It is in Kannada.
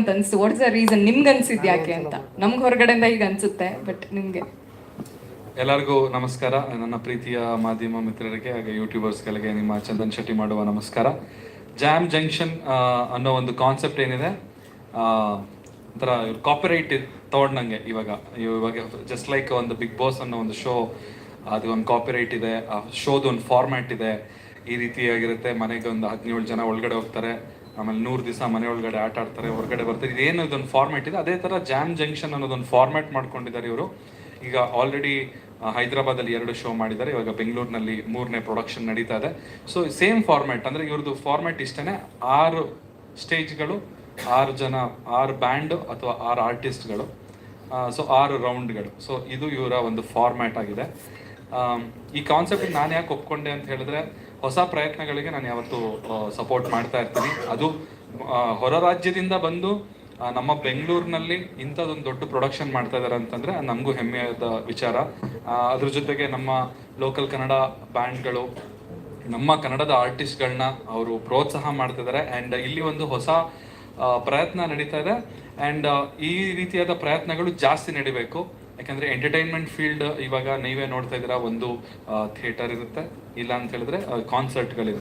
ಅಂತ ಅನ್ಸ್ತು. ವಾಟ್ಸ್ ದ ರೀಸನ್ ನಿಮ್ಗೆ ಅನ್ಸಿದ್ ಯಾಕೆ ಅಂತ? ನಮ್ಗೆ ಹೊರಗಡೆಯಿಂದ ಈಗ ಅನ್ಸುತ್ತೆ, ಬಟ್ ನಿಮ್ಗೆ? ಎಲ್ಲರಿಗೂ ನಮಸ್ಕಾರ. ನನ್ನ ಪ್ರೀತಿಯ ಮಾಧ್ಯಮ ಮಿತ್ರರಿಗೆ ಹಾಗೆ ಯೂಟ್ಯೂಬರ್ಸ್ಗಳಿಗೆ ನಿಮ್ಮ ಚಂದನ್ ಶೆಟ್ಟಿ ಮಾಡುವ ನಮಸ್ಕಾರ. ಜಾಮ್ ಜಂಕ್ಷನ್ ಅನ್ನೋ ಒಂದು ಕಾನ್ಸೆಪ್ಟ್ ಏನಿದೆ, ಒಂಥರ ಕಾಪಿರೈಟ್ ತಗೊಂಡಂಗೆ ಇವಾಗ ಜಸ್ಟ್ ಲೈಕ್ ಒಂದು ಬಿಗ್ ಬಾಸ್ ಅನ್ನೋ ಒಂದು ಶೋ, ಅದು ಒಂದು ಕಾಪಿರೈಟ್ ಇದೆ, ಆ ಶೋದು ಒಂದು ಫಾರ್ಮ್ಯಾಟ್ ಇದೆ. ಈ ರೀತಿಯಾಗಿರುತ್ತೆ, ಮನೆಗೆ ಒಂದು 17 ಜನ ಒಳಗಡೆ ಹೋಗ್ತಾರೆ, ಆಮೇಲೆ 100 ದಿವಸ ಮನೆ ಒಳಗಡೆ ಆಟ ಆಡ್ತಾರೆ, ಹೊರಗಡೆ ಬರ್ತಾರೆ. ಇದೇನು ಇದೊಂದು ಫಾರ್ಮ್ಯಾಟ್ ಇದೆ, ಅದೇ ಥರ ಜಾಮ್ ಜಂಕ್ಷನ್ ಅನ್ನೋದೊಂದು ಫಾರ್ಮ್ಯಾಟ್ ಮಾಡ್ಕೊಂಡಿದ್ದಾರೆ ಇವರು. ಈಗ ಆಲ್ರೆಡಿ ಹೈದರಾಬಾದಲ್ಲಿ 2 ಶೋ ಮಾಡಿದ್ದಾರೆ, ಇವಾಗ ಬೆಂಗಳೂರಿನಲ್ಲಿ 3ನೇ ಪ್ರೊಡಕ್ಷನ್ ನಡೀತಾ ಇದೆ. ಸೊ ಸೇಮ್ ಫಾರ್ಮ್ಯಾಟ್, ಅಂದರೆ ಇವ್ರದ್ದು ಫಾರ್ಮ್ಯಾಟ್ ಇಷ್ಟೇ, 6 ಸ್ಟೇಜ್ಗಳು, 6 ಜನ, 6 ಬ್ಯಾಂಡ್ ಅಥವಾ 6 ಆರ್ಟಿಸ್ಟ್ಗಳು, ಸೊ 6 ರೌಂಡ್ಗಳು. ಸೊ ಇದು ಇವರ ಒಂದು ಫಾರ್ಮ್ಯಾಟ್ ಆಗಿದೆ. ಈ ಕಾನ್ಸೆಪ್ಟ್ ನಾನು ಯಾಕೆ ಒಪ್ಕೊಂಡೆ ಅಂತ ಹೇಳಿದ್ರೆ, ಹೊಸ ಪ್ರಯತ್ನಗಳಿಗೆ ನಾನು ಯಾವತ್ತೂ ಸಪೋರ್ಟ್ ಮಾಡ್ತಾ ಇರ್ತೀನಿ. ಅದು ಹೊರ ರಾಜ್ಯದಿಂದ ಬಂದು ನಮ್ಮ ಬೆಂಗಳೂರಿನಲ್ಲಿ ಇಂಥದ್ದೊಂದು ದೊಡ್ಡ ಪ್ರೊಡಕ್ಷನ್ ಮಾಡ್ತಾ ಇದ್ದಾರೆ ಅಂತಂದರೆ ನಮಗೂ ಹೆಮ್ಮೆಯಾದ ವಿಚಾರ. ಅದ್ರ ಜೊತೆಗೆ ನಮ್ಮ ಲೋಕಲ್ ಕನ್ನಡ ಬ್ಯಾಂಡ್ಗಳು, ನಮ್ಮ ಕನ್ನಡದ ಆರ್ಟಿಸ್ಟ್ಗಳನ್ನ ಅವರು ಪ್ರೋತ್ಸಾಹ ಮಾಡ್ತಿದ್ದಾರೆ. ಆ್ಯಂಡ್ ಇಲ್ಲಿ ಒಂದು ಹೊಸ ಪ್ರಯತ್ನ ನಡೀತಾ ಇದೆ. ಆ್ಯಂಡ್ ಈ ರೀತಿಯಾದ ಪ್ರಯತ್ನಗಳು ಜಾಸ್ತಿ ನಡಿಬೇಕು. ಯಾಕಂದರೆ ಎಂಟರ್ಟೈನ್ಮೆಂಟ್ ಫೀಲ್ಡ್ ಇವಾಗ ನೀವೇ ನೋಡ್ತಾ ಇದ್ದೀರಾ, ಒಂದು ಥಿಯೇಟರ್ ಇರುತ್ತೆ, ಇಲ್ಲ ಅಂತ ಹೇಳಿದ್ರೆ ಕಾನ್ಸರ್ಟ್ಗಳಿರುತ್ತೆ.